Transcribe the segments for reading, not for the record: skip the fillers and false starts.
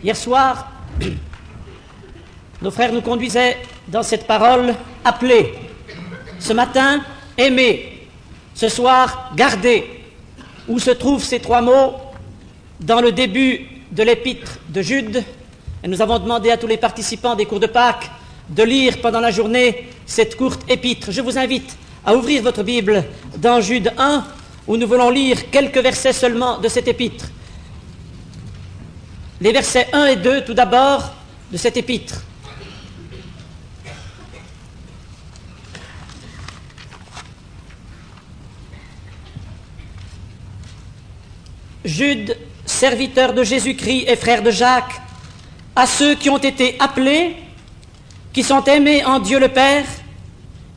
Hier soir, nos frères nous conduisaient dans cette parole appelée. Ce matin, aimer. Ce soir, garder. Où se trouvent ces trois mots? Dans le début de l'épître de Jude. Et nous avons demandé à tous les participants des cours de Pâques de lire pendant la journée cette courte épître. Je vous invite à ouvrir votre Bible dans Jude 1, où nous voulons lire quelques versets seulement de cette épître. Les versets 1 et 2, tout d'abord, de cette épître. Jude, serviteur de Jésus-Christ et frère de Jacques, à ceux qui ont été appelés, qui sont aimés en Dieu le Père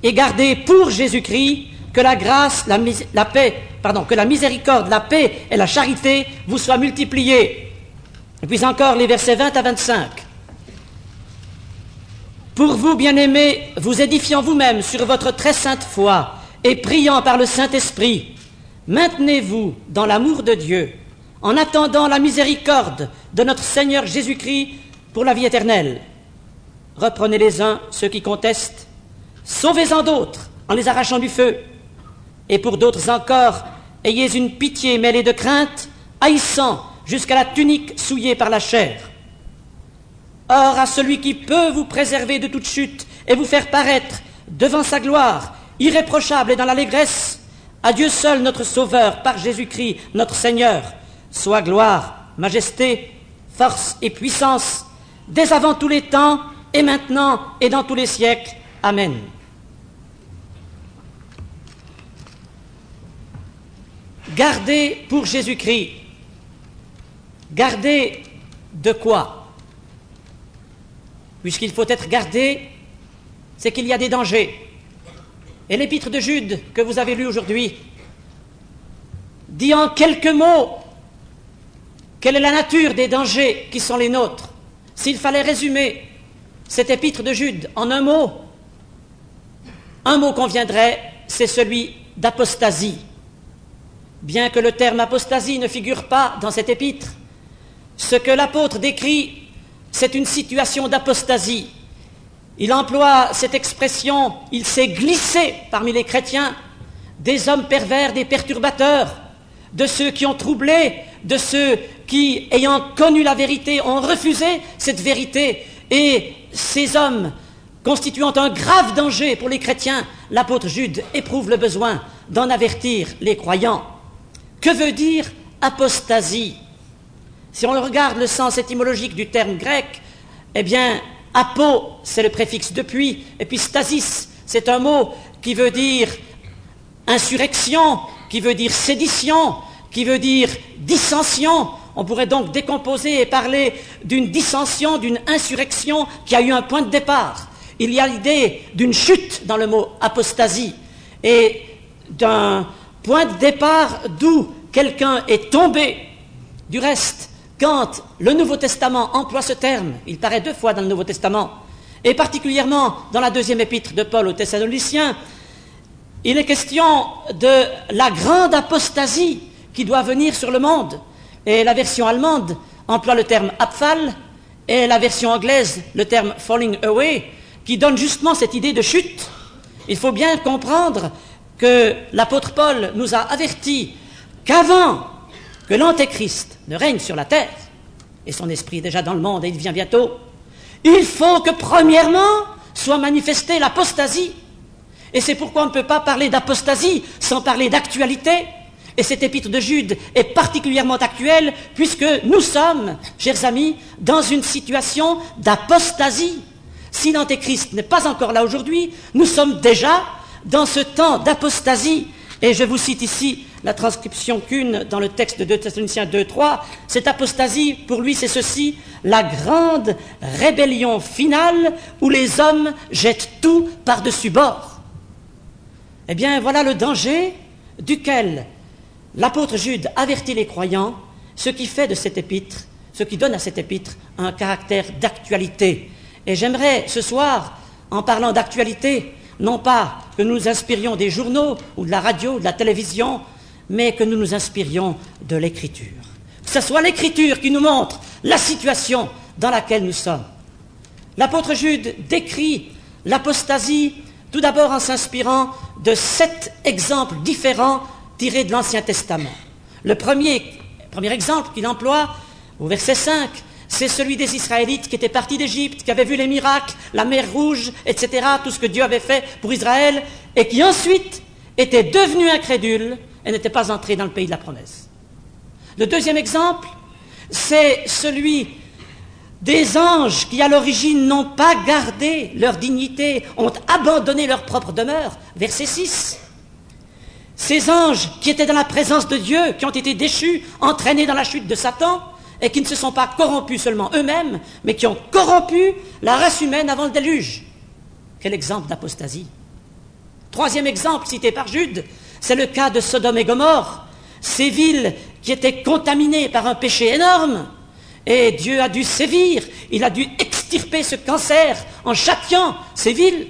et gardés pour Jésus-Christ, que la grâce, que la miséricorde, la paix et la charité vous soient multipliées. Et puis encore les versets 20 à 25. Pour vous, bien-aimés, vous édifiant vous-même sur votre très sainte foi et priant par le Saint-Esprit, maintenez-vous dans l'amour de Dieu, en attendant la miséricorde de notre Seigneur Jésus-Christ pour la vie éternelle. Reprenez les uns ceux qui contestent, sauvez-en d'autres en les arrachant du feu. Et pour d'autres encore, ayez une pitié mêlée de crainte, haïssant jusqu'à la tunique souillée par la chair. Or, à celui qui peut vous préserver de toute chute et vous faire paraître devant sa gloire, irréprochable et dans l'allégresse, à Dieu seul notre Sauveur, par Jésus-Christ notre Seigneur, soit gloire, majesté, force et puissance, dès avant tous les temps, et maintenant et dans tous les siècles. Amen. Gardez pour Jésus-Christ. Gardez de quoi? Puisqu'il faut être gardé, c'est qu'il y a des dangers. Et l'épître de Jude que vous avez lu aujourd'hui dit en quelques mots quelle est la nature des dangers qui sont les nôtres. S'il fallait résumer cette épître de Jude en un mot conviendrait, c'est celui d'apostasie. Bien que le terme apostasie ne figure pas dans cette épître, ce que l'apôtre décrit, c'est une situation d'apostasie. Il emploie cette expression, il s'est glissé parmi les chrétiens, des hommes pervers, des perturbateurs, de ceux qui ont troublé, de ceux qui, ayant connu la vérité, ont refusé cette vérité. Et ces hommes, constituant un grave danger pour les chrétiens, l'apôtre Jude éprouve le besoin d'en avertir les croyants. Que veut dire apostasie? Si on regarde le sens étymologique du terme grec, eh bien, apo, c'est le préfixe depuis, et puis stasis, c'est un mot qui veut dire insurrection, qui veut dire sédition, qui veut dire dissension. On pourrait donc décomposer et parler d'une dissension, d'une insurrection qui a eu un point de départ. Il y a l'idée d'une chute dans le mot apostasie et d'un point de départ d'où quelqu'un est tombé. Du reste, quand le Nouveau Testament emploie ce terme, il paraît 2 fois dans le Nouveau Testament, et particulièrement dans la 2e épître de Paul aux Thessaloniciens, il est question de la grande apostasie qui doit venir sur le monde. Et la version allemande emploie le terme Abfall, et la version anglaise le terme falling away, qui donne justement cette idée de chute. Il faut bien comprendre que l'apôtre Paul nous a avertis qu'avant que l'Antéchrist ne règne sur la terre, et son esprit est déjà dans le monde et il vient bientôt, il faut que premièrement soit manifestée l'apostasie. Et c'est pourquoi on ne peut pas parler d'apostasie sans parler d'actualité. Et cette épître de Jude est particulièrement actuelle puisque nous sommes, chers amis, dans une situation d'apostasie. Si l'Antéchrist n'est pas encore là aujourd'hui, nous sommes déjà dans ce temps d'apostasie. Et je vous cite ici la transcription qu'une dans le texte de 2 Thessaloniciens 2.3. Cette apostasie, pour lui, c'est ceci: la grande rébellion finale où les hommes jettent tout par-dessus bord. Eh bien, voilà le danger duquel l'apôtre Jude avertit les croyants, ce qui fait de cette épître, ce qui donne à cette épître un caractère d'actualité. Et j'aimerais ce soir, en parlant d'actualité, non pas que nous nous inspirions des journaux ou de la radio, de la télévision, mais que nous nous inspirions de l'Écriture. Que ce soit l'Écriture qui nous montre la situation dans laquelle nous sommes. L'apôtre Jude décrit l'apostasie tout d'abord en s'inspirant de 7 exemples différents tirés de l'Ancien Testament. Le premier exemple qu'il emploie, au verset 5, c'est celui des Israélites qui étaient partis d'Égypte, qui avaient vu les miracles, la mer Rouge, etc., tout ce que Dieu avait fait pour Israël, et qui ensuite étaient devenus incrédules et n'étaient pas entrés dans le pays de la promesse. Le deuxième exemple, c'est celui des anges qui, à l'origine, n'ont pas gardé leur dignité, ont abandonné leur propre demeure. Verset 6. Ces anges qui étaient dans la présence de Dieu, qui ont été déchus, entraînés dans la chute de Satan, et qui ne se sont pas corrompus seulement eux-mêmes, mais qui ont corrompu la race humaine avant le déluge. Quel exemple d'apostasie. Troisième exemple cité par Jude, c'est le cas de Sodome et Gomorrhe, ces villes qui étaient contaminées par un péché énorme, et Dieu a dû sévir, il a dû extirper ce cancer en châtiant ces villes.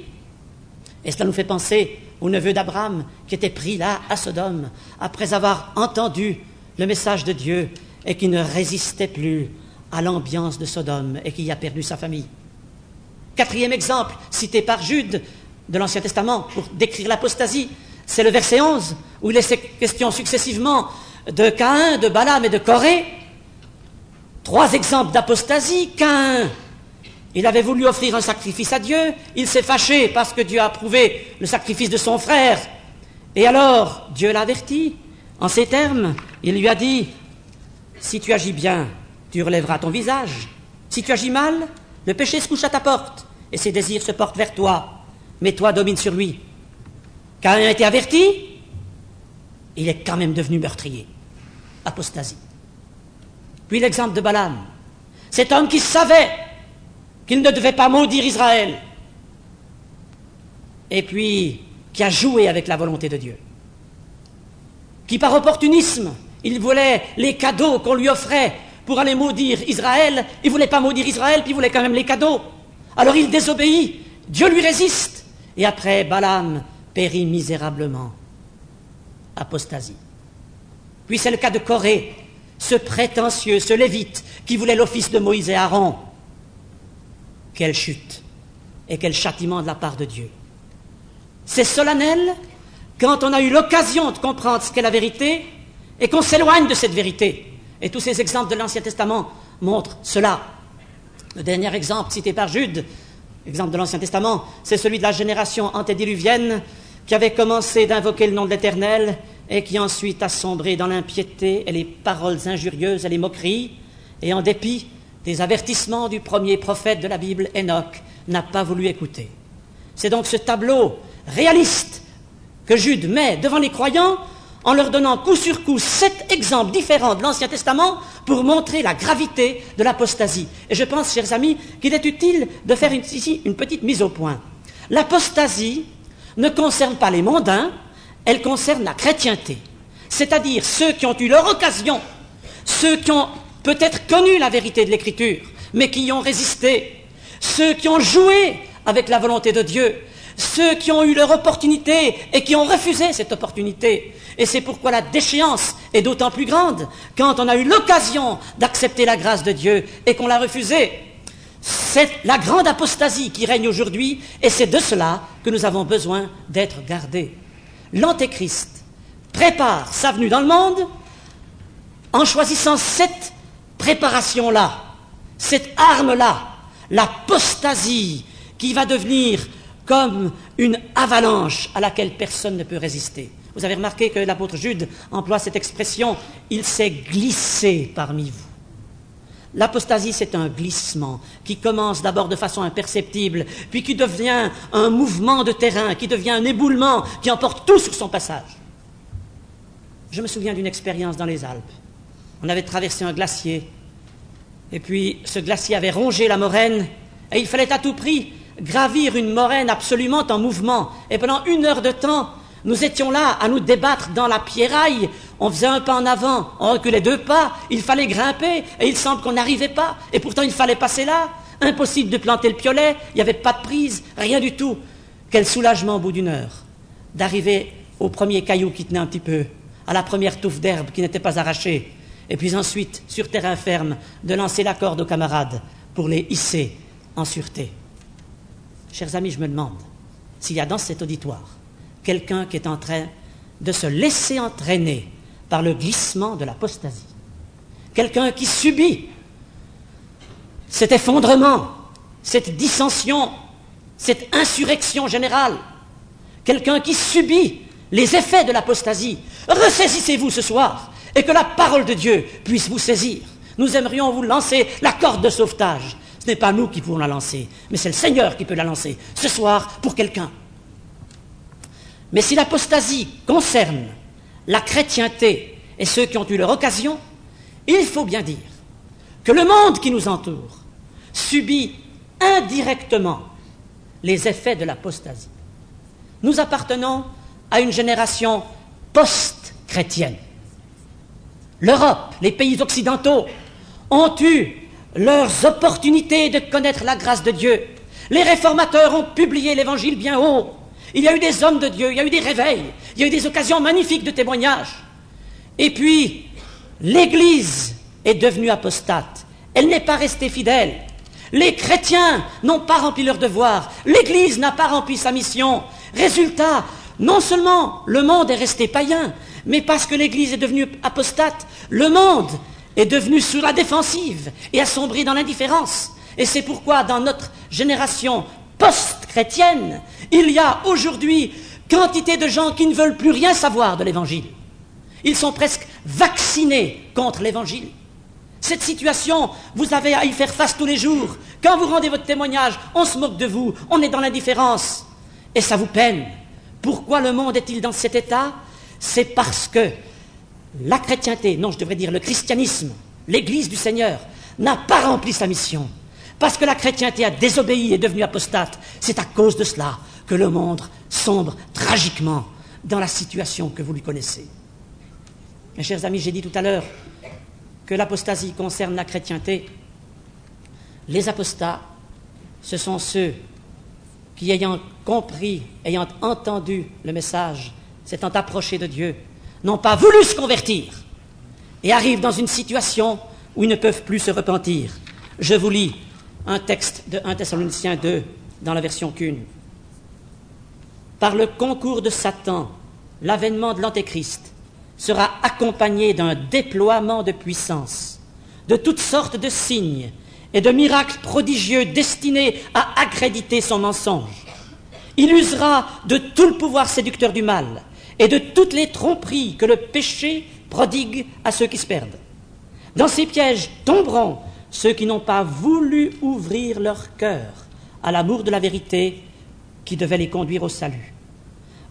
Et cela nous fait penser au neveu d'Abraham qui était pris là à Sodome, après avoir entendu le message de Dieu et qui ne résistait plus à l'ambiance de Sodome et qui y a perdu sa famille. Quatrième exemple cité par Jude de l'Ancien Testament pour décrire l'apostasie, c'est le verset 11 où il est question successivement de Caïn, de Balaam et de Corée. 3 exemples d'apostasie. Caïn, il avait voulu offrir un sacrifice à Dieu, il s'est fâché parce que Dieu a approuvé le sacrifice de son frère. Et alors, Dieu l'a averti en ces termes, il lui a dit, si tu agis bien, tu relèveras ton visage. Si tu agis mal, le péché se couche à ta porte et ses désirs se portent vers toi. Mais toi, domine sur lui. Caïn a été averti, il est quand même devenu meurtrier. Apostasie. Puis l'exemple de Balaam. Cet homme qui savait qu'il ne devait pas maudire Israël. Et puis, qui a joué avec la volonté de Dieu. Qui par opportunisme, il voulait les cadeaux qu'on lui offrait pour aller maudire Israël. Il ne voulait pas maudire Israël, puis il voulait quand même les cadeaux. Alors il désobéit, Dieu lui résiste. Et après, Balaam périt misérablement. Apostasie. Puis c'est le cas de Corée, ce prétentieux, ce lévite qui voulait l'office de Moïse et Aaron. Quelle chute et quel châtiment de la part de Dieu. C'est solennel quand on a eu l'occasion de comprendre ce qu'est la vérité et qu'on s'éloigne de cette vérité. Et tous ces exemples de l'Ancien Testament montrent cela. Le dernier exemple cité par Jude, exemple de l'Ancien Testament, c'est celui de la génération antédiluvienne qui avait commencé d'invoquer le nom de l'Éternel et qui ensuite a sombré dans l'impiété et les paroles injurieuses et les moqueries, et en dépit des avertissements du premier prophète de la Bible, Enoch, n'a pas voulu écouter. C'est donc ce tableau réaliste que Jude met devant les croyants en leur donnant coup sur coup 7 exemples différents de l'Ancien Testament pour montrer la gravité de l'apostasie. Et je pense, chers amis, qu'il est utile de faire ici une petite mise au point. L'apostasie ne concerne pas les mondains, elle concerne la chrétienté. C'est-à-dire ceux qui ont eu leur occasion, ceux qui ont peut-être connu la vérité de l'Écriture, mais qui y ont résisté, ceux qui ont joué avec la volonté de Dieu, ceux qui ont eu leur opportunité et qui ont refusé cette opportunité. Et c'est pourquoi la déchéance est d'autant plus grande quand on a eu l'occasion d'accepter la grâce de Dieu et qu'on l'a refusée. C'est la grande apostasie qui règne aujourd'hui et c'est de cela que nous avons besoin d'être gardés. L'Antéchrist prépare sa venue dans le monde en choisissant cette préparation-là, cette arme-là, l'apostasie qui va devenir comme une avalanche à laquelle personne ne peut résister. Vous avez remarqué que l'apôtre Jude emploie cette expression « il s'est glissé parmi vous ». L'apostasie, c'est un glissement qui commence d'abord de façon imperceptible, puis qui devient un mouvement de terrain, qui devient un éboulement, qui emporte tout sur son passage. Je me souviens d'une expérience dans les Alpes. On avait traversé un glacier, et puis ce glacier avait rongé la moraine, et il fallait à tout prix gravir une moraine absolument en mouvement. Et pendant 1 heure de temps, nous étions là à nous débattre dans la pierraille. On faisait un pas en avant, on reculait 2 pas, il fallait grimper, et il semble qu'on n'arrivait pas. Et pourtant, il fallait passer là. Impossible de planter le piolet, il n'y avait pas de prise, rien du tout. Quel soulagement au bout d'1 heure d'arriver au premier caillou qui tenait un petit peu, à la première touffe d'herbe qui n'était pas arrachée. et puis ensuite, sur terrain ferme, de lancer la corde aux camarades pour les hisser en sûreté. Chers amis, je me demande s'il y a dans cet auditoire quelqu'un qui est en train de se laisser entraîner par le glissement de l'apostasie. Quelqu'un qui subit cet effondrement, cette dissension, cette insurrection générale. Quelqu'un qui subit les effets de l'apostasie. Ressaisissez-vous ce soir et que la parole de Dieu puisse vous saisir. Nous aimerions vous lancer la corde de sauvetage. Ce n'est pas nous qui pouvons la lancer, mais c'est le Seigneur qui peut la lancer ce soir pour quelqu'un. Mais si l'apostasie concerne la chrétienté et ceux qui ont eu leur occasion, il faut bien dire que le monde qui nous entoure subit indirectement les effets de l'apostasie. Nous appartenons à une génération post-chrétienne. L'Europe, les pays occidentaux ont eu leurs opportunités de connaître la grâce de Dieu. Les réformateurs ont publié l'Évangile bien haut. Il y a eu des hommes de Dieu, il y a eu des réveils, il y a eu des occasions magnifiques de témoignage. Et puis, l'Église est devenue apostate. Elle n'est pas restée fidèle. Les chrétiens n'ont pas rempli leur devoir. L'Église n'a pas rempli sa mission. Résultat, non seulement le monde est resté païen, mais parce que l'Église est devenue apostate, le monde est devenu sur la défensive et assombri dans l'indifférence. Et c'est pourquoi dans notre génération post-chrétienne, il y a aujourd'hui quantité de gens qui ne veulent plus rien savoir de l'Évangile. Ils sont presque vaccinés contre l'Évangile. Cette situation, vous avez à y faire face tous les jours. Quand vous rendez votre témoignage, on se moque de vous, on est dans l'indifférence. Et ça vous peine. Pourquoi le monde est-il dans cet état? C'est parce que la chrétienté, non, je devrais dire le christianisme, l'Église du Seigneur, n'a pas rempli sa mission. Parce que la chrétienté a désobéi et est devenue apostate. C'est à cause de cela que le monde sombre tragiquement dans la situation que vous lui connaissez. Mes chers amis, j'ai dit tout à l'heure que l'apostasie concerne la chrétienté. Les apostats, ce sont ceux qui, ayant compris, ayant entendu le message, s'étant approchés de Dieu, n'ont pas voulu se convertir et arrivent dans une situation où ils ne peuvent plus se repentir. Je vous lis un texte de 1 Thessaloniciens 2 dans la version qu'une. Par le concours de Satan, l'avènement de l'Antéchrist sera accompagné d'un déploiement de puissance, de toutes sortes de signes et de miracles prodigieux destinés à accréditer son mensonge. Il usera de tout le pouvoir séducteur du mal et de toutes les tromperies que le péché prodigue à ceux qui se perdent. Dans ces pièges tomberont ceux qui n'ont pas voulu ouvrir leur cœur à l'amour de la vérité qui devait les conduire au salut.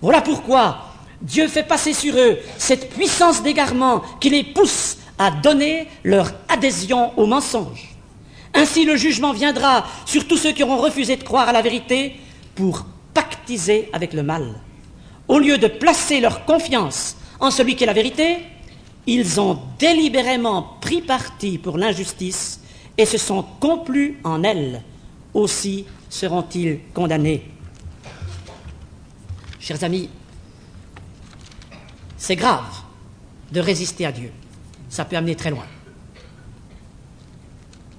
Voilà pourquoi Dieu fait passer sur eux cette puissance d'égarement qui les pousse à donner leur adhésion au mensonge. Ainsi le jugement viendra sur tous ceux qui auront refusé de croire à la vérité pour pactiser avec le mal. Au lieu de placer leur confiance en celui qui est la vérité, ils ont délibérément pris parti pour l'injustice et se sont complus en elle. Aussi seront-ils condamnés. Chers amis, c'est grave de résister à Dieu. Ça peut amener très loin.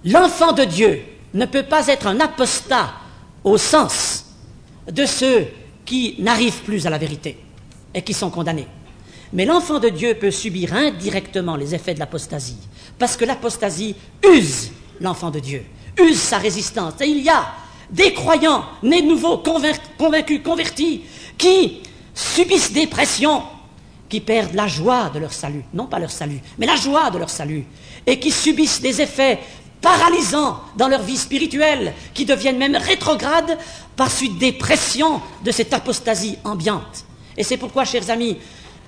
L'enfant de Dieu ne peut pas être un apostat au sens de ceux qui n'arrivent plus à la vérité et qui sont condamnés. Mais l'enfant de Dieu peut subir indirectement les effets de l'apostasie, parce que l'apostasie use l'enfant de Dieu, use sa résistance. Et il y a des croyants nés de nouveau, convaincus, convertis, qui subissent des pressions, qui perdent la joie de leur salut, non pas leur salut, mais la joie de leur salut, et qui subissent des effets paralysants dans leur vie spirituelle, qui deviennent même rétrogrades par suite des pressions de cette apostasie ambiante. Et c'est pourquoi, chers amis,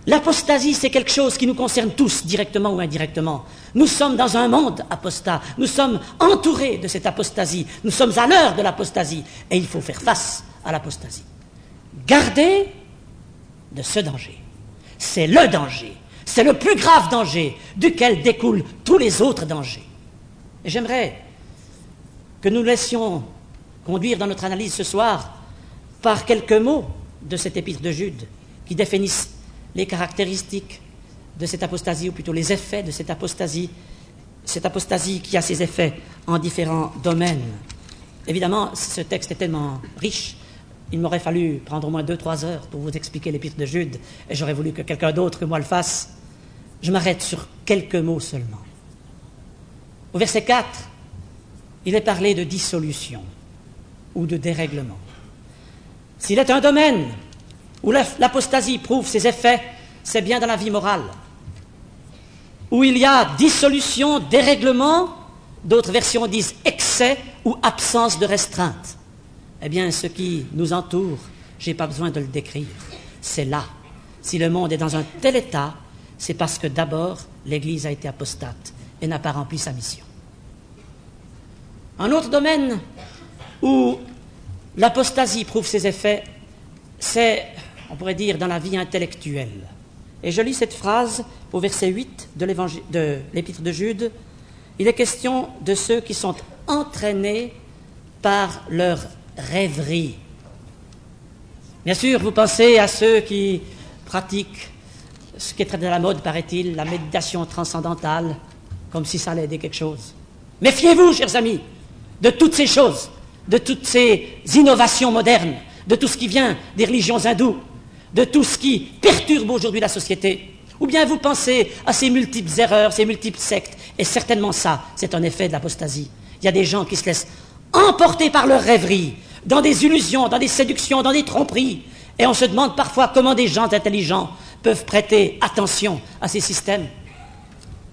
l'apostasie, c'est quelque chose qui nous concerne tous, directement ou indirectement. Nous sommes dans un monde apostat, nous sommes entourés de cette apostasie, nous sommes à l'heure de l'apostasie, et il faut faire face à l'apostasie. Gardez de ce danger. C'est le danger, c'est le plus grave danger duquel découlent tous les autres dangers. Et j'aimerais que nous laissions conduire dans notre analyse ce soir par quelques mots de cet épître de Jude qui définissent les caractéristiques de cette apostasie, ou plutôt les effets de cette apostasie qui a ses effets en différents domaines. Évidemment, ce texte est tellement riche, il m'aurait fallu prendre au moins 2-3 heures pour vous expliquer l'épître de Jude, et j'aurais voulu que quelqu'un d'autre que moi le fasse. Je m'arrête sur quelques mots seulement. Au verset 4, il est parlé de dissolution ou de dérèglement. S'il est un domaine où l'apostasie prouve ses effets, c'est bien dans la vie morale, où il y a dissolution, dérèglement, d'autres versions disent excès ou absence de restreinte. Eh bien, ce qui nous entoure, je n'ai pas besoin de le décrire, c'est là. Si le monde est dans un tel état, c'est parce que d'abord, l'Église a été apostate et n'a pas rempli sa mission. Un autre domaine où l'apostasie prouve ses effets, c'est, on pourrait dire, dans la vie intellectuelle. Et je lis cette phrase au verset 8 de l'épître de Jude. Il est question de ceux qui sont entraînés par leur rêverie. Bien sûr, vous pensez à ceux qui pratiquent ce qui est très à la mode, paraît-il, la méditation transcendantale, comme si ça allait aider quelque chose. Méfiez-vous, chers amis, de toutes ces choses, de toutes ces innovations modernes, de tout ce qui vient des religions hindoues, de tout ce qui perturbe aujourd'hui la société. Ou bien vous pensez à ces multiples erreurs, ces multiples sectes, et certainement ça, c'est un effet de l'apostasie. Il y a des gens qui se laissent emporter par leur rêverie, dans des illusions, dans des séductions, dans des tromperies, et on se demande parfois comment des gens intelligents peuvent prêter attention à ces systèmes.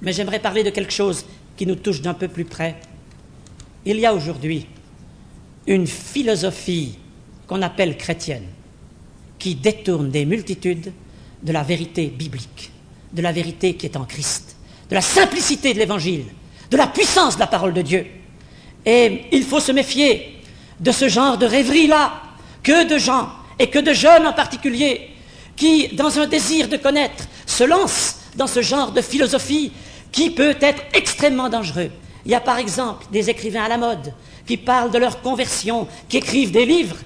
Mais j'aimerais parler de quelque chose qui nous touche d'un peu plus près. Il y a aujourd'hui une philosophie qu'on appelle chrétienne, qui détourne des multitudes de la vérité biblique, de la vérité qui est en Christ, de la simplicité de l'Évangile, de la puissance de la parole de Dieu. Et il faut se méfier de ce genre de rêverie-là, que de gens, et que de jeunes en particulier, qui, dans un désir de connaître, se lancent dans ce genre de philosophie qui peut être extrêmement dangereux. Il y a par exemple des écrivains à la mode qui parlent de leur conversion, qui écrivent des livres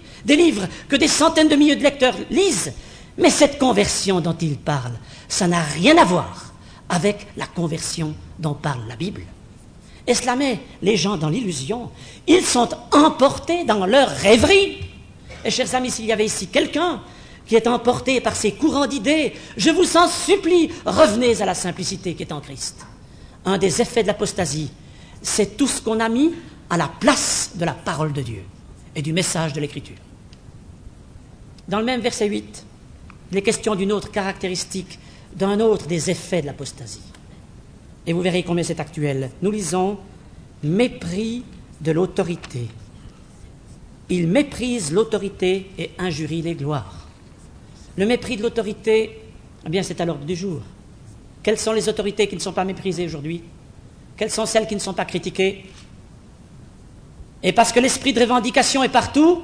que des centaines de milliers de lecteurs lisent. Mais cette conversion dont ils parlent, ça n'a rien à voir avec la conversion dont parle la Bible. Et cela met les gens dans l'illusion. Ils sont emportés dans leur rêverie. Et chers amis, s'il y avait ici quelqu'un qui est emporté par ces courants d'idées, je vous en supplie, revenez à la simplicité qui est en Christ. Un des effets de l'apostasie, c'est tout ce qu'on a mis à la place de la parole de Dieu et du message de l'Écriture. Dans le même verset 8, il est question d'une autre caractéristique, d'un autre des effets de l'apostasie. Et vous verrez combien c'est actuel. Nous lisons « mépris de l'autorité ». Il méprise l'autorité et injurie les gloires. Le mépris de l'autorité, eh bien, c'est à l'ordre du jour. Quelles sont les autorités qui ne sont pas méprisées aujourd'hui? Quelles sont celles qui ne sont pas critiquées? Et parce que l'esprit de revendication est partout,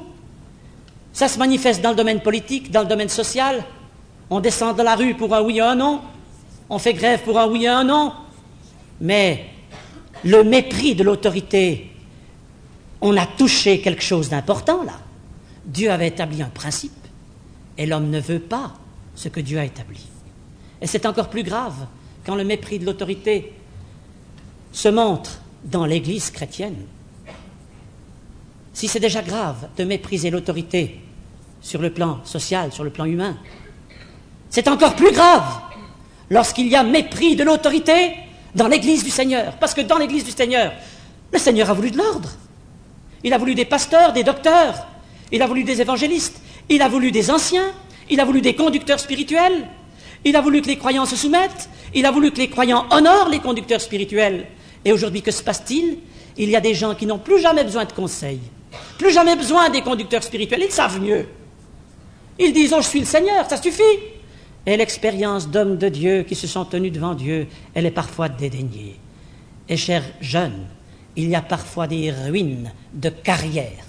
ça se manifeste dans le domaine politique, dans le domaine social. On descend dans la rue pour un oui et un non. On fait grève pour un oui et un non. Mais le mépris de l'autorité, on a touché quelque chose d'important là. Dieu avait établi un principe et l'homme ne veut pas ce que Dieu a établi. Et c'est encore plus grave quand le mépris de l'autorité se montre dans l'Église chrétienne. Si c'est déjà grave de mépriser l'autorité sur le plan social, sur le plan humain, c'est encore plus grave lorsqu'il y a mépris de l'autorité dans l'Église du Seigneur. Parce que dans l'Église du Seigneur, le Seigneur a voulu de l'ordre. Il a voulu des pasteurs, des docteurs, il a voulu des évangélistes, il a voulu des anciens, il a voulu des conducteurs spirituels, il a voulu que les croyants se soumettent, il a voulu que les croyants honorent les conducteurs spirituels. Et aujourd'hui, que se passe-t-il? Il y a des gens qui n'ont plus jamais besoin de conseils, plus jamais besoin des conducteurs spirituels, ils savent mieux. Ils disent « Oh, je suis le Seigneur, ça suffit !» Et l'expérience d'hommes de Dieu qui se sont tenus devant Dieu, elle est parfois dédaignée. Et chers jeunes, il y a parfois des ruines de carrière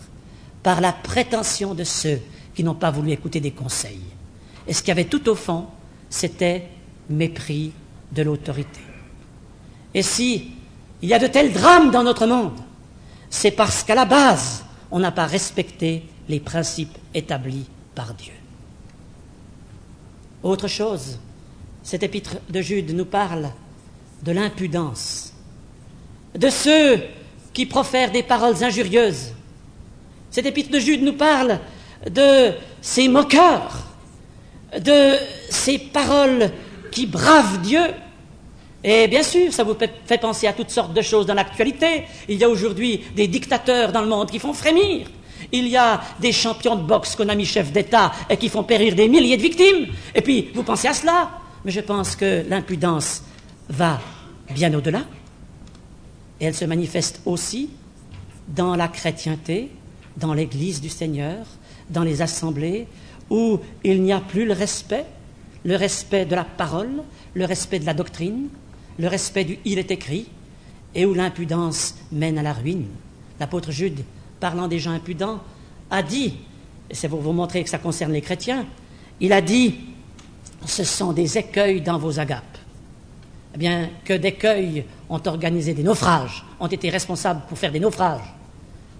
par la prétention de ceux qui n'ont pas voulu écouter des conseils. Et ce qu'il y avait tout au fond, c'était mépris de l'autorité. Et si il y a de tels drames dans notre monde, c'est parce qu'à la base, on n'a pas respecté les principes établis par Dieu. Autre chose, Cette épître de Jude nous parle de l'impudence, de ceux qui profèrent des paroles injurieuses. Cette épître de Jude nous parle de ces moqueurs, de ces paroles qui bravent Dieu. Et bien sûr, ça vous fait penser à toutes sortes de choses dans l'actualité. Il y a aujourd'hui des dictateurs dans le monde qui font frémir. Il y a des champions de boxe qu'on a mis chefs d'État et qui font périr des milliers de victimes. Et puis, vous pensez à cela. Mais je pense que l'impudence va bien au-delà. Et elle se manifeste aussi dans la chrétienté, dans l'Église du Seigneur, dans les assemblées, où il n'y a plus le respect de la parole, le respect de la doctrine, le respect du « il est écrit », et où l'impudence mène à la ruine. L'apôtre Jude, parlant des gens impudents, a dit, et c'est pour vous montrer que ça concerne les chrétiens, il a dit « ce sont des écueils dans vos agapes ». Eh bien, que d'écueils ont organisé des naufrages, ont été responsables pour faire des naufrages.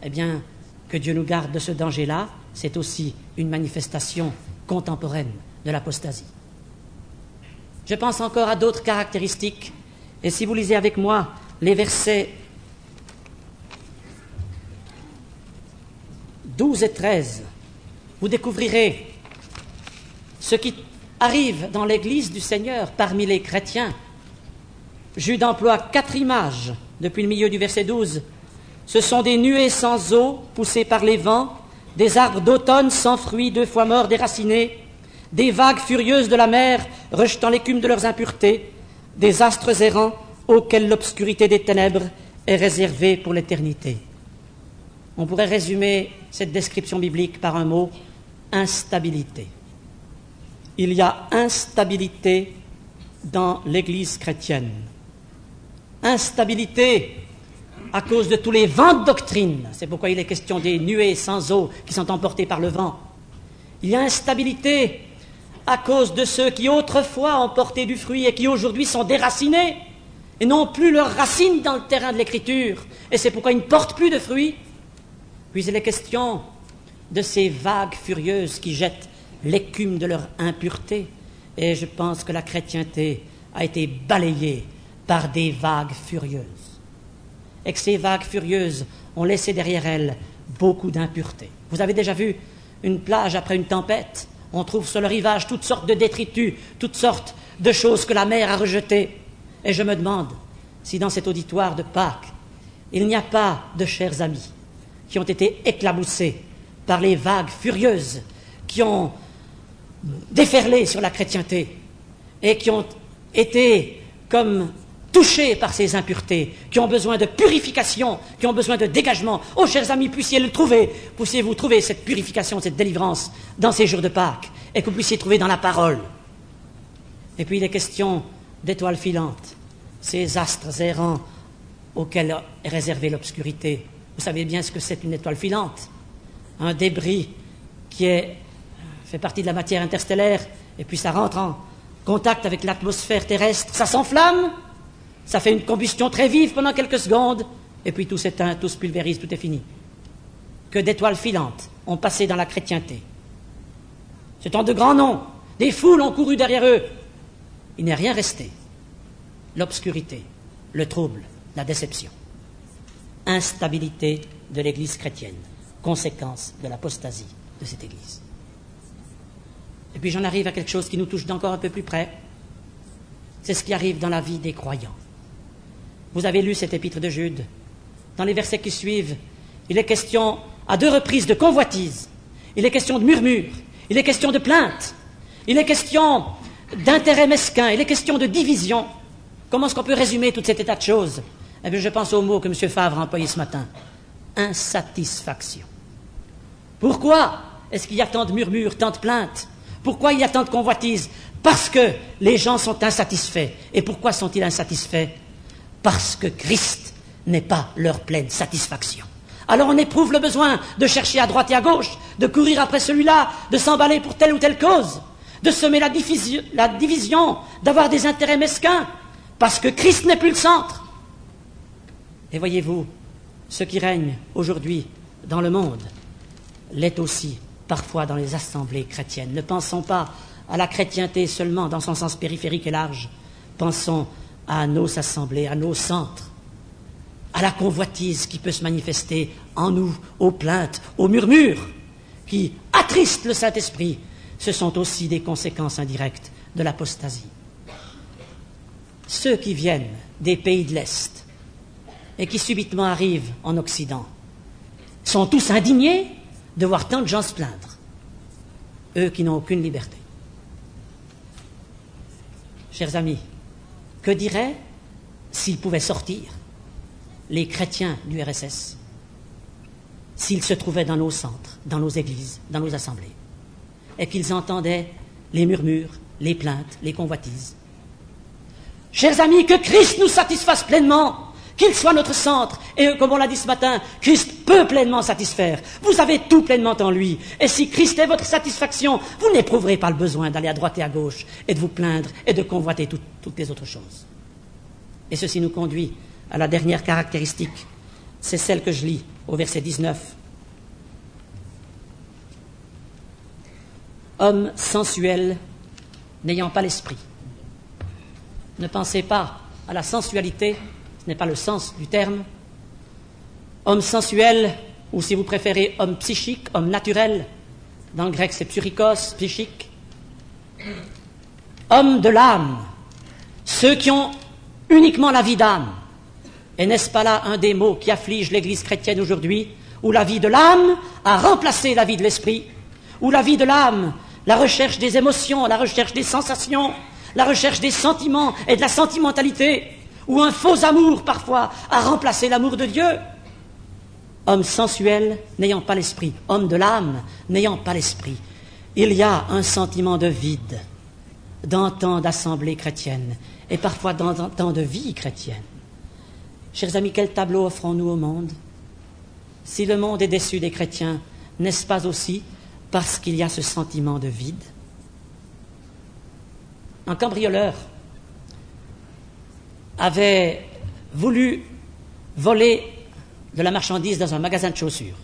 Eh bien, que Dieu nous garde de ce danger-là, c'est aussi une manifestation contemporaine de l'apostasie. Je pense encore à d'autres caractéristiques, et si vous lisez avec moi les versets 12 et 13, vous découvrirez ce qui arrive dans l'Église du Seigneur parmi les chrétiens. Jude emploie 4 images depuis le milieu du verset 12. Ce sont des nuées sans eau poussées par les vents, des arbres d'automne sans fruits 2 fois morts déracinés, des vagues furieuses de la mer rejetant l'écume de leurs impuretés, des astres errants auxquels l'obscurité des ténèbres est réservée pour l'éternité. On pourrait résumer cette description biblique par un mot, instabilité. Il y a instabilité dans l'Église chrétienne. Instabilité à cause de tous les vents de doctrine. C'est pourquoi il est question des nuées sans eau qui sont emportées par le vent. Il y a instabilité à cause de ceux qui autrefois ont porté du fruit et qui aujourd'hui sont déracinés et n'ont plus leurs racines dans le terrain de l'Écriture. Et c'est pourquoi ils ne portent plus de fruits. Puis il est question de ces vagues furieuses qui jettent l'écume de leur impureté. Et je pense que la chrétienté a été balayée par des vagues furieuses. Et que ces vagues furieuses ont laissé derrière elles beaucoup d'impuretés. Vous avez déjà vu une plage après une tempête? On trouve sur le rivage toutes sortes de détritus, toutes sortes de choses que la mer a rejetées. Et je me demande si dans cet auditoire de Pâques, il n'y a pas de chers amis qui ont été éclaboussés par les vagues furieuses qui ont déferlé sur la chrétienté et qui ont été comme touchés par ces impuretés, qui ont besoin de purification, qui ont besoin de dégagement. Oh, chers amis, puissiez-vous trouver cette purification, cette délivrance dans ces jours de Pâques, et que vous puissiez trouver dans la parole. Et puis il est question d'étoiles filantes, ces astres errants auxquels est réservée l'obscurité. Vous savez bien ce que c'est une étoile filante, un débris qui fait partie de la matière interstellaire, et puis ça rentre en contact avec l'atmosphère terrestre, ça s'enflamme, ça fait une combustion très vive pendant quelques secondes, et puis tout s'éteint, tout se pulvérise, tout est fini. Que d'étoiles filantes ont passé dans la chrétienté. Ce sont de grands noms, des foules ont couru derrière eux. Il n'est rien resté. L'obscurité, le trouble, la déception. Instabilité de l'Église chrétienne, conséquence de l'apostasie de cette Église. Et puis j'en arrive à quelque chose qui nous touche d'encore un peu plus près. C'est ce qui arrive dans la vie des croyants. Vous avez lu cette épître de Jude. Dans les versets qui suivent, il est question à 2 reprises de convoitise. Il est question de murmures. Il est question de plaintes. Il est question d'intérêt mesquin. Il est question de division. Comment est-ce qu'on peut résumer tout cet état de choses? Eh bien, je pense au mot que M. Favre a employé ce matin. Insatisfaction. Pourquoi est-ce qu'il y a tant de murmures, tant de plaintes? Pourquoi il y a tant de convoitises? Parce que les gens sont insatisfaits. Et pourquoi sont-ils insatisfaits? Parce que Christ n'est pas leur pleine satisfaction. Alors on éprouve le besoin de chercher à droite et à gauche, de courir après celui-là, de s'emballer pour telle ou telle cause, de semer la division, d'avoir des intérêts mesquins, parce que Christ n'est plus le centre. Et voyez-vous, ce qui règne aujourd'hui dans le monde l'est aussi parfois dans les assemblées chrétiennes. Ne pensons pas à la chrétienté seulement dans son sens périphérique et large. Pensons à nos assemblées, à nos centres, à la convoitise qui peut se manifester en nous, aux plaintes, aux murmures, qui attristent le Saint-Esprit. Ce sont aussi des conséquences indirectes de l'apostasie. Ceux qui viennent des pays de l'Est et qui subitement arrivent en Occident sont tous indignés de voir tant de gens se plaindre, eux qui n'ont aucune liberté. Chers amis, que diraient, s'ils pouvaient sortir, les chrétiens du RSS, s'ils se trouvaient dans nos centres, dans nos églises, dans nos assemblées, et qu'ils entendaient les murmures, les plaintes, les convoitises? Chers amis, que Christ nous satisfasse pleinement, qu'il soit notre centre, et comme on l'a dit ce matin, Christ peut pleinement satisfaire. Vous avez tout pleinement en lui, et si Christ est votre satisfaction, vous n'éprouverez pas le besoin d'aller à droite et à gauche, et de vous plaindre, et de convoiter toutes les autres choses. Et ceci nous conduit à la dernière caractéristique, c'est celle que je lis au verset 19. Homme sensuel, n'ayant pas l'esprit. Ne pensez pas à la sensualité, ce n'est pas le sens du terme. Homme sensuel, ou si vous préférez, homme psychique, homme naturel, dans le grec c'est psychikos, psychique. Homme de l'âme, ceux qui ont uniquement la vie d'âme. Et n'est-ce pas là un des mots qui afflige l'Église chrétienne aujourd'hui, où la vie de l'âme a remplacé la vie de l'esprit, où la vie de l'âme, la recherche des émotions, la recherche des sensations, la recherche des sentiments et de la sentimentalité, où un faux amour parfois a remplacé l'amour de Dieu. Homme sensuel n'ayant pas l'esprit, homme de l'âme n'ayant pas l'esprit. Il y a un sentiment de vide dans tant d'assemblées chrétiennes et parfois dans tant de vie chrétienne. Chers amis, quel tableau offrons-nous au monde? Si le monde est déçu des chrétiens, n'est-ce pas aussi parce qu'il y a ce sentiment de vide? Un cambrioleur avait voulu voler de la marchandise dans un magasin de chaussures.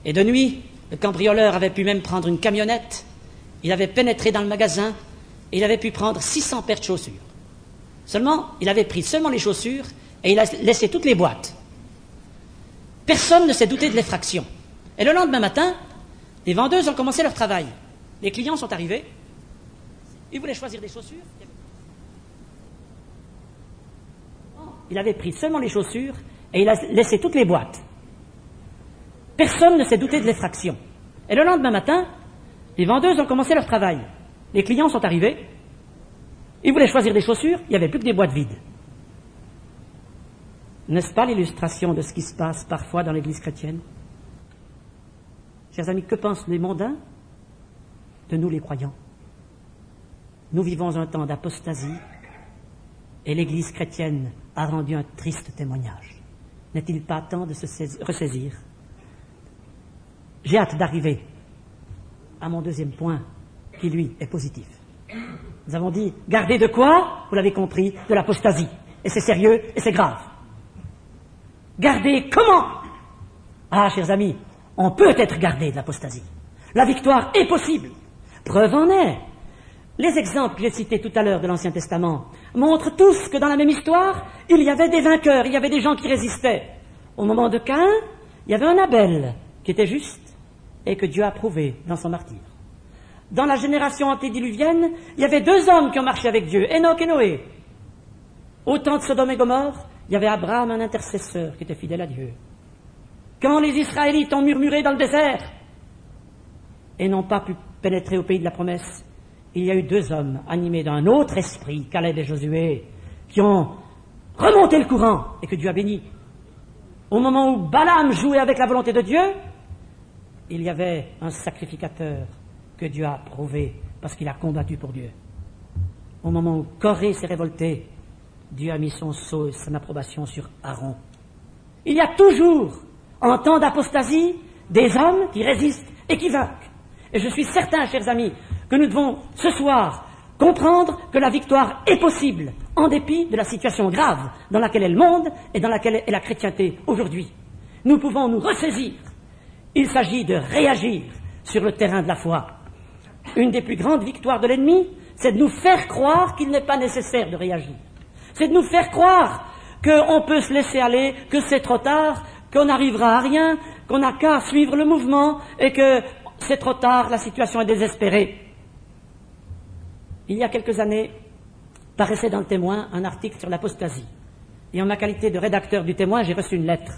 Et de nuit, le cambrioleur avait pu même prendre une camionnette, il avait pénétré dans le magasin et il avait pu prendre 600 paires de chaussures. Seulement, il avait pris seulement les chaussures et il a laissé toutes les boîtes. Personne ne s'est douté de l'effraction. Et le lendemain matin, les vendeuses ont commencé leur travail. Les clients sont arrivés, ils voulaient choisir des chaussures. Il avait pris seulement les chaussures et il a laissé toutes les boîtes. Personne ne s'est douté de l'effraction. Et le lendemain matin, les vendeuses ont commencé leur travail. Les clients sont arrivés, ils voulaient choisir des chaussures, il n'y avait plus que des boîtes vides. N'est-ce pas l'illustration de ce qui se passe parfois dans l'Église chrétienne? Chers amis, que pensent les mondains de nous les croyants? Nous vivons un temps d'apostasie et l'Église chrétienne a rendu un triste témoignage. N'est-il pas temps de se ressaisir? J'ai hâte d'arriver à mon deuxième point, qui lui est positif. Nous avons dit, gardez de quoi? Vous l'avez compris, de l'apostasie. Et c'est sérieux et c'est grave. Gardez comment? Ah, chers amis, on peut être gardé de l'apostasie. La victoire est possible. Preuve en est. Les exemples que j'ai cités tout à l'heure de l'Ancien Testament montrent tous que dans la même histoire, il y avait des vainqueurs, il y avait des gens qui résistaient. Au moment de Caïn, il y avait un Abel qui était juste et que Dieu a approuvé dans son martyre. Dans la génération antédiluvienne, il y avait deux hommes qui ont marché avec Dieu, Enoch et Noé. Au temps de Sodome et Gomorrhe, il y avait Abraham, un intercesseur qui était fidèle à Dieu. Quand les Israélites ont murmuré dans le désert et n'ont pas pu pénétrer au pays de la promesse, il y a eu deux hommes animés d'un autre esprit, Caleb et Josué, qui ont remonté le courant et que Dieu a béni. Au moment où Balaam jouait avec la volonté de Dieu, il y avait un sacrificateur que Dieu a approuvé parce qu'il a combattu pour Dieu. Au moment où Corée s'est révolté, Dieu a mis son sceau et son approbation sur Aaron. Il y a toujours, en temps d'apostasie, des hommes qui résistent et qui vainquent. Et je suis certain, chers amis, que nous devons ce soir comprendre que la victoire est possible en dépit de la situation grave dans laquelle est le monde et dans laquelle est la chrétienté aujourd'hui. Nous pouvons nous ressaisir. Il s'agit de réagir sur le terrain de la foi. Une des plus grandes victoires de l'ennemi, c'est de nous faire croire qu'il n'est pas nécessaire de réagir. C'est de nous faire croire qu'on peut se laisser aller, que c'est trop tard, qu'on n'arrivera à rien, qu'on n'a qu'à suivre le mouvement et que c'est trop tard, la situation est désespérée. Il y a quelques années, paraissait dans le Témoin un article sur l'apostasie. Et en ma qualité de rédacteur du Témoin, j'ai reçu une lettre.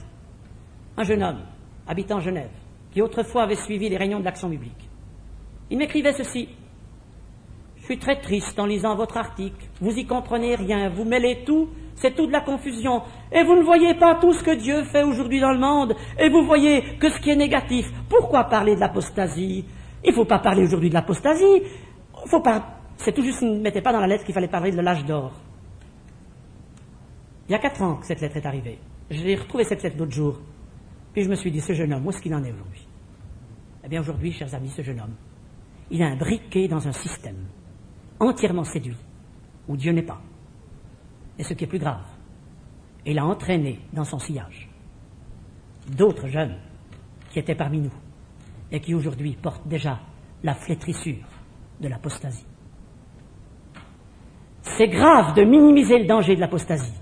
Un jeune homme, habitant Genève, qui autrefois avait suivi les réunions de l'Action biblique. Il m'écrivait ceci. « Je suis très triste en lisant votre article. Vous y comprenez rien, vous mêlez tout, c'est tout de la confusion. Et vous ne voyez pas tout ce que Dieu fait aujourd'hui dans le monde, et vous voyez que ce qui est négatif. Pourquoi parler de l'apostasie? Il ne faut pas parler aujourd'hui de l'apostasie. Faut pas... C'est tout juste, ne mettez pas dans la lettre qu'il fallait parler de l'âge d'or. » Il y a 4 ans que cette lettre est arrivée. J'ai retrouvé cette lettre l'autre jour. Puis je me suis dit, ce jeune homme, où est-ce qu'il en est aujourd'hui? Eh bien aujourd'hui, chers amis, ce jeune homme, il est imbriqué dans un système entièrement séduit, où Dieu n'est pas. Et ce qui est plus grave, il a entraîné dans son sillage d'autres jeunes qui étaient parmi nous et qui aujourd'hui portent déjà la flétrissure de l'apostasie. C'est grave de minimiser le danger de l'apostasie.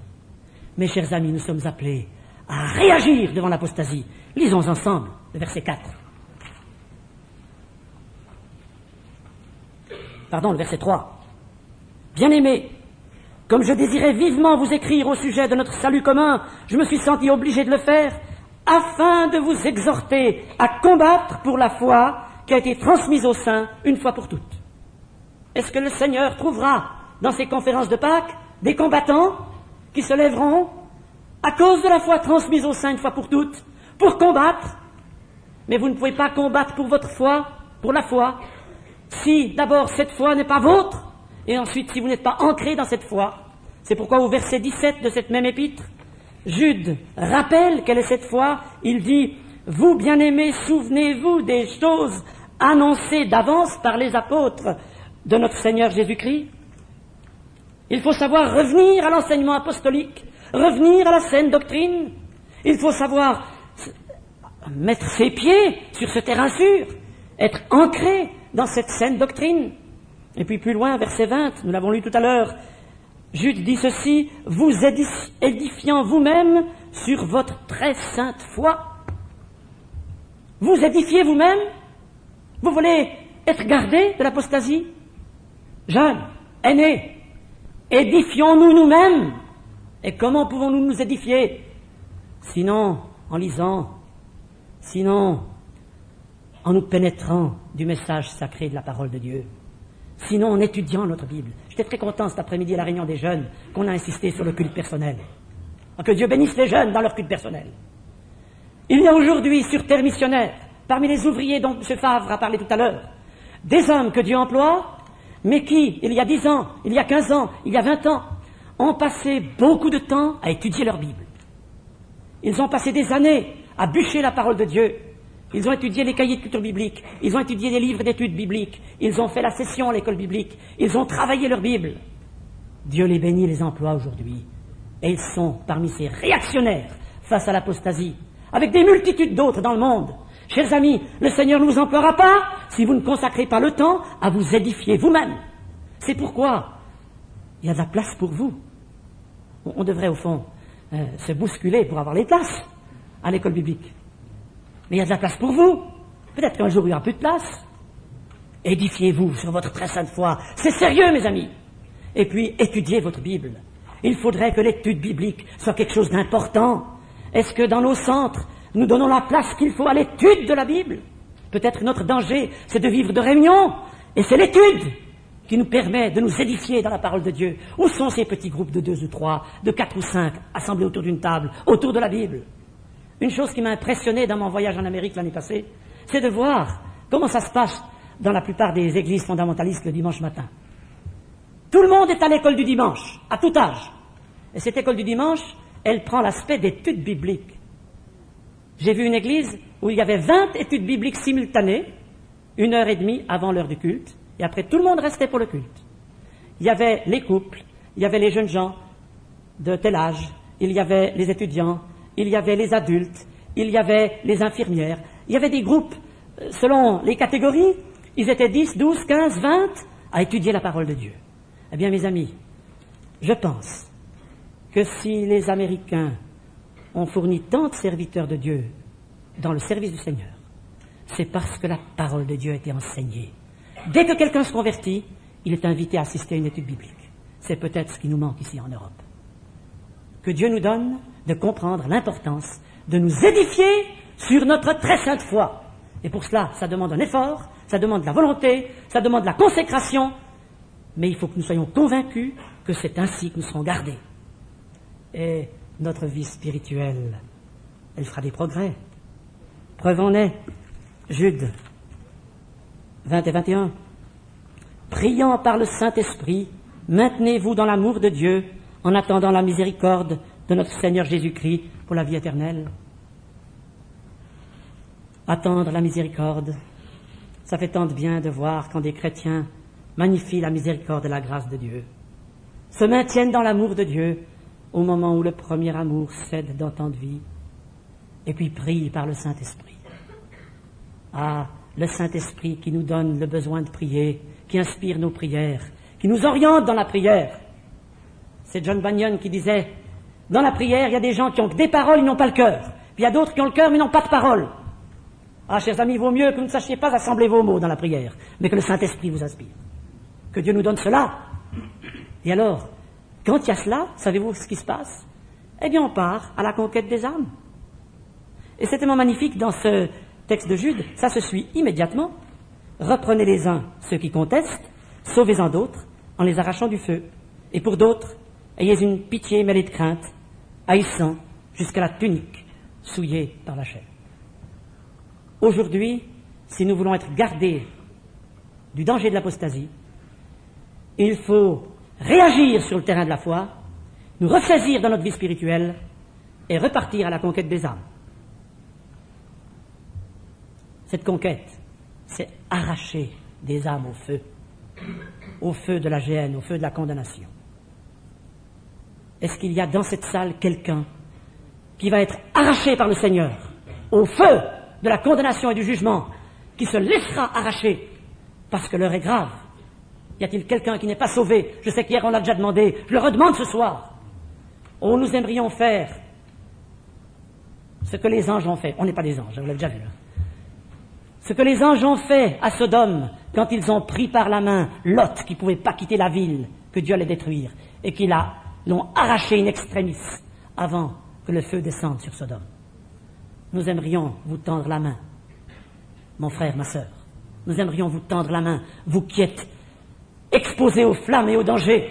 Mes chers amis, nous sommes appelés à réagir devant l'apostasie. Lisons ensemble le verset 4. Pardon, le verset 3. « Bien-aimés, comme je désirais vivement vous écrire au sujet de notre salut commun, je me suis senti obligé de le faire, afin de vous exhorter à combattre pour la foi qui a été transmise aux saints une fois pour toutes. Est-ce que le Seigneur trouvera dans ces conférences de Pâques des combattants qui se lèveront à cause de la foi transmise aux saints une fois pour toutes, pour combattre? Mais vous ne pouvez pas combattre pour votre foi, pour la foi, si d'abord cette foi n'est pas vôtre, et ensuite si vous n'êtes pas ancré dans cette foi. C'est pourquoi au verset 17 de cette même épître, Jude rappelle quelle est cette foi. Il dit « Vous, bien-aimés, souvenez-vous des choses annoncées d'avance par les apôtres de notre Seigneur Jésus-Christ. » Il faut savoir revenir à l'enseignement apostolique, revenir à la saine doctrine. Il faut savoir mettre ses pieds sur ce terrain sûr, être ancré dans cette saine doctrine. Et puis plus loin, verset 20, nous l'avons lu tout à l'heure, Jude dit ceci, « Vous édifiant vous-même sur votre très sainte foi. » Vous édifiez vous-même? Vous voulez être gardé de l'apostasie? Jeunes, aînés, édifions-nous nous-mêmes. Et comment pouvons-nous nous édifier? Sinon en lisant, sinon en nous pénétrant du message sacré de la parole de Dieu, sinon en étudiant notre Bible. J'étais très content cet après-midi à la réunion des jeunes qu'on a insisté sur le culte personnel. Que Dieu bénisse les jeunes dans leur culte personnel. Il y a aujourd'hui sur terre missionnaire, parmi les ouvriers dont M. Favre a parlé tout à l'heure, des hommes que Dieu emploie, mais qui, il y a 10 ans, il y a 15 ans, il y a 20 ans, ont passé beaucoup de temps à étudier leur Bible. Ils ont passé des années à bûcher la parole de Dieu. Ils ont étudié les cahiers de culture biblique, ils ont étudié les livres d'études bibliques, ils ont fait la session à l'école biblique, ils ont travaillé leur Bible. Dieu les bénit, les emploie aujourd'hui. Et ils sont parmi ces réactionnaires face à l'apostasie, avec des multitudes d'autres dans le monde. Chers amis, le Seigneur ne vous emploiera pas si vous ne consacrez pas le temps à vous édifier vous-même. C'est pourquoi il y a de la place pour vous. On devrait au fond se bousculer pour avoir les places à l'école biblique. Mais il y a de la place pour vous. Peut-être qu'un jour il n'y aura plus de place. Édifiez-vous sur votre très sainte foi. C'est sérieux, mes amis. Et puis, étudiez votre Bible. Il faudrait que l'étude biblique soit quelque chose d'important. Est-ce que dans nos centres, nous donnons la place qu'il faut à l'étude de la Bible? Peut-être notre danger, c'est de vivre de réunions. Et c'est l'étude qui nous permet de nous édifier dans la parole de Dieu. Où sont ces petits groupes de 2 ou 3, de 4 ou 5, assemblés autour d'une table, autour de la Bible? Une chose qui m'a impressionné dans mon voyage en Amérique l'année passée, c'est de voir comment ça se passe dans la plupart des églises fondamentalistes le dimanche matin. Tout le monde est à l'école du dimanche, à tout âge. Et cette école du dimanche, elle prend l'aspect d'études bibliques. J'ai vu une église où il y avait 20 études bibliques simultanées, 1h30 avant l'heure du culte, et après tout le monde restait pour le culte. Il y avait les couples, il y avait les jeunes gens de tel âge, il y avait les étudiants, il y avait les adultes, il y avait les infirmières, il y avait des groupes selon les catégories, Ils étaient 10, 12, 15, 20 à étudier la parole de Dieu. Eh bien, mes amis, je pense que si les Américains ont fourni tant de serviteurs de Dieu dans le service du Seigneur, c'est parce que la parole de Dieu a été enseignée. Dès que quelqu'un se convertit, il est invité à assister à une étude biblique. C'est peut-être ce qui nous manque ici en Europe. Que Dieu nous donne de comprendre l'importance de nous édifier sur notre très sainte foi. Et pour cela, ça demande un effort, ça demande de la volonté, ça demande de la consécration, mais il faut que nous soyons convaincus que c'est ainsi que nous serons gardés. Et notre vie spirituelle, elle fera des progrès. Preuve en est, Jude 20 et 21. Priant par le Saint-Esprit, maintenez-vous dans l'amour de Dieu en attendant la miséricorde de notre Seigneur Jésus-Christ pour la vie éternelle. Attendre la miséricorde, ça fait tant de bien de voir quand des chrétiens magnifient la miséricorde et la grâce de Dieu, se maintiennent dans l'amour de Dieu au moment où le premier amour cède dans tant de vie, et puis prient par le Saint-Esprit. Ah, le Saint-Esprit qui nous donne le besoin de prier, qui inspire nos prières, qui nous oriente dans la prière. C'est John Bunyan qui disait, dans la prière, il y a des gens qui ont que des paroles, ils n'ont pas le cœur. Puis il y a d'autres qui ont le cœur, mais n'ont pas de paroles. Ah, chers amis, il vaut mieux que vous ne sachiez pas assembler vos mots dans la prière, mais que le Saint-Esprit vous inspire. Que Dieu nous donne cela. Et alors, quand il y a cela, savez-vous ce qui se passe? Eh bien, on part à la conquête des âmes. Et c'est tellement magnifique dans ce texte de Jude, ça se suit immédiatement. Reprenez les uns ceux qui contestent, sauvez-en d'autres en les arrachant du feu. Et pour d'autres, ayez une pitié mêlée de crainte, haïssant jusqu'à la tunique souillée par la chair. Aujourd'hui, si nous voulons être gardés du danger de l'apostasie, il faut réagir sur le terrain de la foi, nous ressaisir dans notre vie spirituelle et repartir à la conquête des âmes. Cette conquête, c'est arracher des âmes au feu de la géhenne, au feu de la condamnation. Est-ce qu'il y a dans cette salle quelqu'un qui va être arraché par le Seigneur au feu de la condamnation et du jugement, qui se laissera arracher parce que l'heure est grave? Y a-t-il quelqu'un qui n'est pas sauvé? Je sais qu'hier on l'a déjà demandé, je le redemande ce soir. Oh, nous aimerions faire ce que les anges ont fait. On n'est pas des anges, vous l'avez déjà vu. Ce que les anges ont fait à Sodome quand ils ont pris par la main Lot, qui ne pouvait pas quitter la ville, que Dieu allait détruire, et qui l'ont arraché in extremis avant que le feu descende sur Sodome. Nous aimerions vous tendre la main, mon frère, ma sœur. Nous aimerions vous tendre la main, vous qui êtes exposés aux flammes et aux dangers.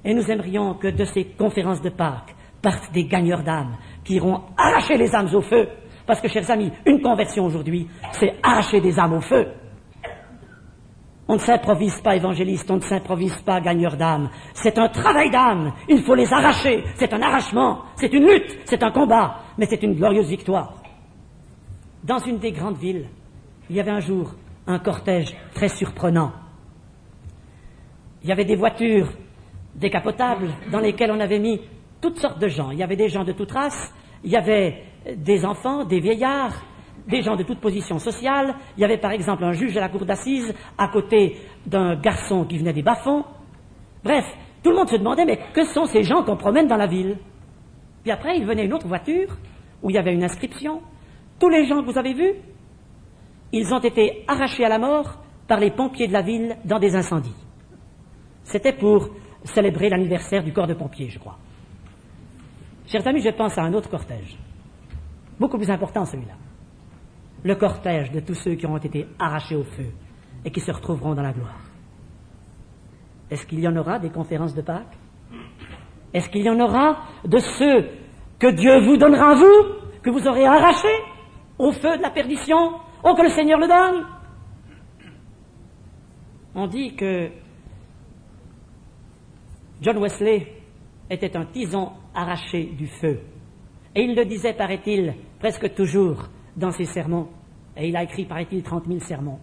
Et nous aimerions que de ces conférences de Pâques partent des gagneurs d'âmes qui iront arracher les âmes au feu. Parce que, chers amis, une conversion aujourd'hui, c'est arracher des âmes au feu. On ne s'improvise pas évangéliste, on ne s'improvise pas gagneur d'âme. C'est un travail d'âme, il faut les arracher. C'est un arrachement, c'est une lutte, c'est un combat, mais c'est une glorieuse victoire. Dans une des grandes villes, il y avait un jour un cortège très surprenant. Il y avait des voitures décapotables dans lesquelles on avait mis toutes sortes de gens. Il y avait des gens de toute race, il y avait des enfants, des vieillards, des gens de toute position sociale. Il y avait par exemple un juge à la cour d'assises à côté d'un garçon qui venait des bas-fonds. Bref, tout le monde se demandait, mais que sont ces gens qu'on promène dans la ville? Puis après, il venait une autre voiture où il y avait une inscription. Tous les gens que vous avez vus, ils ont été arrachés à la mort par les pompiers de la ville dans des incendies. C'était pour célébrer l'anniversaire du corps de pompiers, je crois. Chers amis, je pense à un autre cortège, beaucoup plus important celui-là. Le cortège de tous ceux qui auront été arrachés au feu et qui se retrouveront dans la gloire. Est-ce qu'il y en aura des conférences de Pâques? Est-ce qu'il y en aura de ceux que Dieu vous donnera à vous, que vous aurez arrachés au feu de la perdition? Oh, que le Seigneur le donne! On dit que John Wesley était un tison arraché du feu. Et il le disait, paraît-il, presque toujours dans ses sermons. Et il a écrit, paraît-il, 30 000 sermons.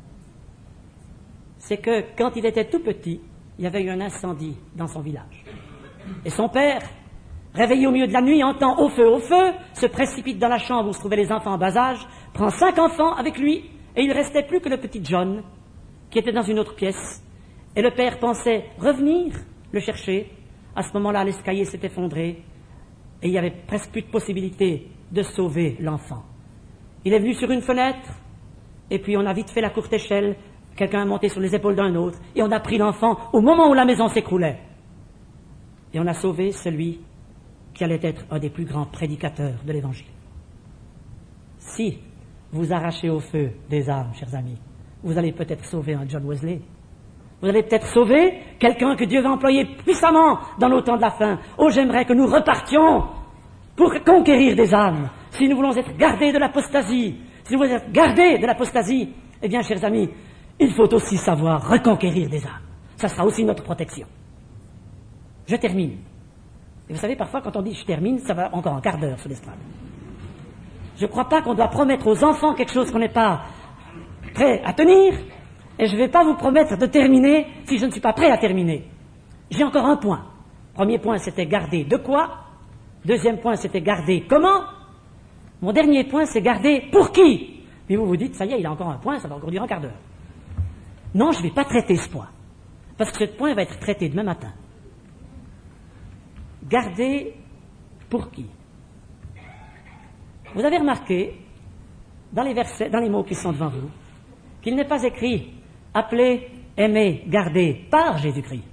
C'est que quand il était tout petit, il y avait eu un incendie dans son village. Et son père, réveillé au milieu de la nuit, entend au feu, se précipite dans la chambre où se trouvaient les enfants en bas âge, prend 5 enfants avec lui, et il ne restait plus que le petit John. qui était dans une autre pièce, et le père pensait revenir le chercher. À ce moment-là, l'escalier s'est effondré, et il n'y avait presque plus de possibilité de sauver l'enfant. Il est venu sur une fenêtre, et puis on a vite fait la courte échelle, quelqu'un a monté sur les épaules d'un autre, et on a pris l'enfant au moment où la maison s'écroulait. Et on a sauvé celui qui allait être un des plus grands prédicateurs de l'Évangile. Si vous arrachez au feu des âmes, chers amis, vous allez peut-être sauver un John Wesley. Vous allez peut-être sauver quelqu'un que Dieu va employer puissamment dans nos temps de la fin. Oh, j'aimerais que nous repartions pour conquérir des âmes. Si nous voulons être gardés de l'apostasie, si nous voulons être gardés de l'apostasie, eh bien, chers amis, il faut aussi savoir reconquérir des âmes. Ça sera aussi notre protection. Je termine. Et vous savez, parfois, quand on dit « je termine », ça va encore un quart d'heure sur l'estrade. Je ne crois pas qu'on doit promettre aux enfants quelque chose qu'on n'est pas prêt à tenir, et je ne vais pas vous promettre de terminer si je ne suis pas prêt à terminer. J'ai encore un point. Premier point, c'était garder de quoi. Deuxième point, c'était garder comment. Mon dernier point, c'est garder pour qui. Puis vous vous dites, ça y est, il a encore un point, ça va encore durer un quart d'heure. Non, je ne vais pas traiter ce point, parce que ce point va être traité demain matin. Garder pour qui? Vous avez remarqué, dans les versets, dans les mots qui sont devant vous, qu'il n'est pas écrit « appelez, aimer, garder par Jésus-Christ »,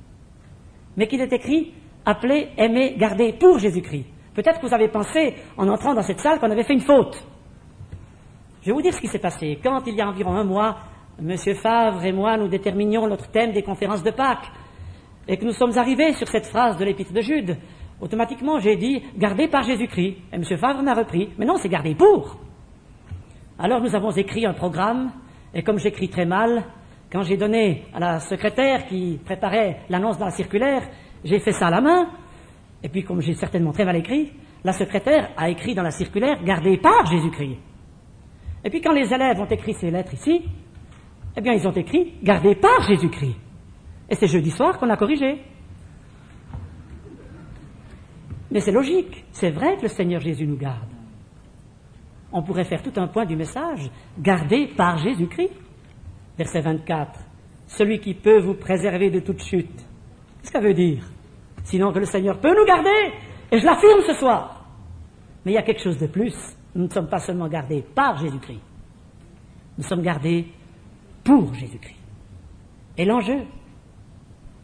mais qu'il est écrit « appelez, aimer, garder pour Jésus-Christ ». Peut-être que vous avez pensé, en entrant dans cette salle, qu'on avait fait une faute. Je vais vous dire ce qui s'est passé. Quand, il y a environ un mois, M. Favre et moi, nous déterminions notre thème des conférences de Pâques, et que nous sommes arrivés sur cette phrase de l'Épître de Jude, automatiquement, j'ai dit « gardé par Jésus-Christ ». Et M. Favre m'a repris « mais non, c'est gardé pour ». Alors nous avons écrit un programme, et comme j'écris très mal, quand j'ai donné à la secrétaire qui préparait l'annonce dans la circulaire, j'ai fait ça à la main, et puis comme j'ai certainement très mal écrit, la secrétaire a écrit dans la circulaire « gardé par Jésus-Christ ». Et puis quand les élèves ont écrit ces lettres ici, eh bien ils ont écrit « gardé par Jésus-Christ ». Et c'est jeudi soir qu'on a corrigé. Mais c'est logique, c'est vrai que le Seigneur Jésus nous garde. On pourrait faire tout un point du message, gardé par Jésus-Christ. Verset 24, celui qui peut vous préserver de toute chute. Qu'est-ce que ça veut dire? Sinon que le Seigneur peut nous garder, et je l'affirme ce soir. Mais il y a quelque chose de plus, nous ne sommes pas seulement gardés par Jésus-Christ, nous sommes gardés pour Jésus-Christ. Et l'enjeu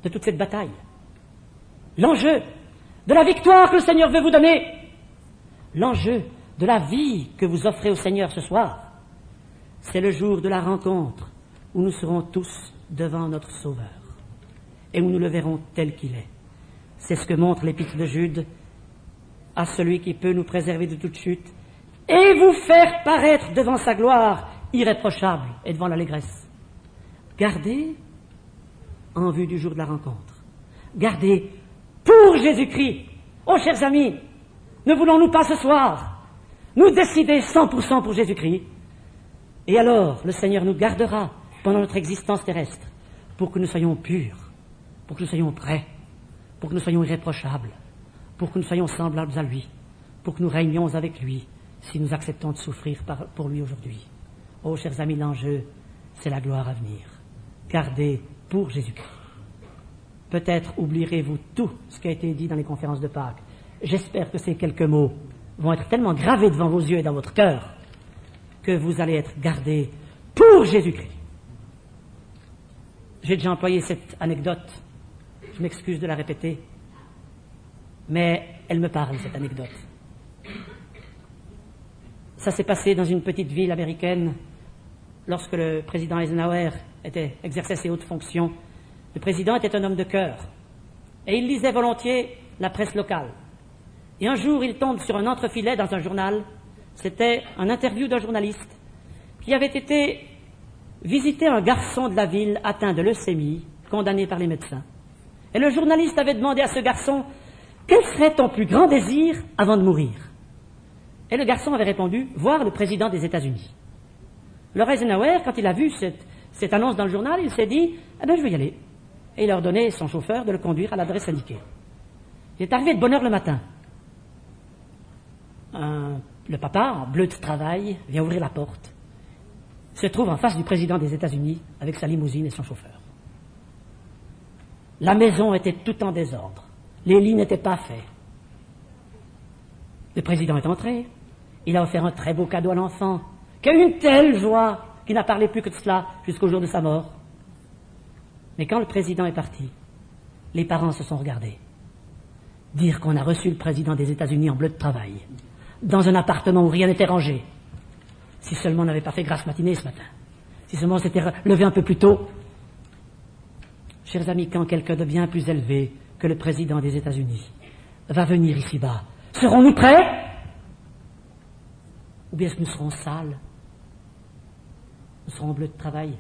de toute cette bataille, l'enjeu de la victoire que le Seigneur veut vous donner, l'enjeu de la vie que vous offrez au Seigneur ce soir, c'est le jour de la rencontre où nous serons tous devant notre Sauveur et où nous le verrons tel qu'il est. C'est ce que montre l'Épître de Jude à celui qui peut nous préserver de toute chute et vous faire paraître devant sa gloire irréprochable et devant l'allégresse. Gardez en vue du jour de la rencontre. Gardez pour Jésus-Christ. Oh, chers amis, ne voulons-nous pas ce soir nous décider 100% pour Jésus-Christ? Et alors, le Seigneur nous gardera pendant notre existence terrestre pour que nous soyons purs, pour que nous soyons prêts, pour que nous soyons irréprochables, pour que nous soyons semblables à lui, pour que nous régnions avec lui si nous acceptons de souffrir pour lui aujourd'hui. Oh, chers amis, l'enjeu, c'est la gloire à venir. Gardez pour Jésus-Christ. Peut-être oublierez-vous tout ce qui a été dit dans les conférences de Pâques. J'espère que ces quelques mots vont être tellement gravés devant vos yeux et dans votre cœur que vous allez être gardés pour Jésus-Christ. J'ai déjà employé cette anecdote, je m'excuse de la répéter, mais elle me parle, cette anecdote. Ça s'est passé dans une petite ville américaine lorsque le président Eisenhower exerçait ses hautes fonctions. Le président était un homme de cœur et il lisait volontiers la presse locale. Et un jour, il tombe sur un entrefilet dans un journal. C'était un interview d'un journaliste qui avait été visiter un garçon de la ville atteint de leucémie, condamné par les médecins. Et le journaliste avait demandé à ce garçon « Quel serait ton plus grand désir avant de mourir ?» Et le garçon avait répondu « Voir le président des États-Unis » Le Eisenhower, quand il a vu cette annonce dans le journal, il s'est dit « Eh bien, je vais y aller ». Et il a ordonné à son chauffeur de le conduire à l'adresse indiquée. Il est arrivé de bonne heure le matin. Le papa, en bleu de travail, vient ouvrir la porte. se trouve en face du président des États-Unis avec sa limousine et son chauffeur. La maison était tout en désordre. Les lits n'étaient pas faits. Le président est entré. Il a offert un très beau cadeau à l'enfant, qui a eu une telle joie qu'il n'a parlé plus que de cela jusqu'au jour de sa mort. Mais quand le président est parti, les parents se sont regardés. Dire qu'on a reçu le président des États-Unis en bleu de travail, dans un appartement où rien n'était rangé. Si seulement on n'avait pas fait grasse matinée ce matin. Si seulement on s'était levé un peu plus tôt. Chers amis, quand quelqu'un de bien plus élevé que le président des États-Unis va venir ici-bas, serons-nous prêts? Ou bien est-ce que nous serons sales? Nous serons en bleu de travail,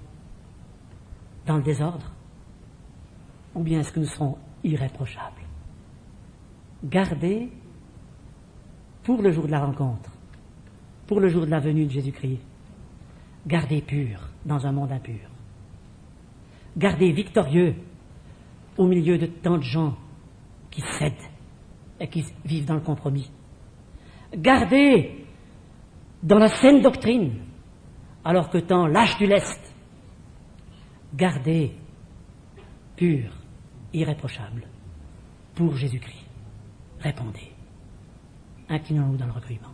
dans le désordre? Ou bien est-ce que nous serons irréprochables? Gardez, pour le jour de la rencontre, pour le jour de la venue de Jésus-Christ, gardez pur dans un monde impur. Gardez victorieux au milieu de tant de gens qui cèdent et qui vivent dans le compromis. Gardez dans la saine doctrine, alors que tant lâche du lest. Gardez pur, irréprochable, pour Jésus-Christ. Répondez. Inclinons-nous dans le recueillement.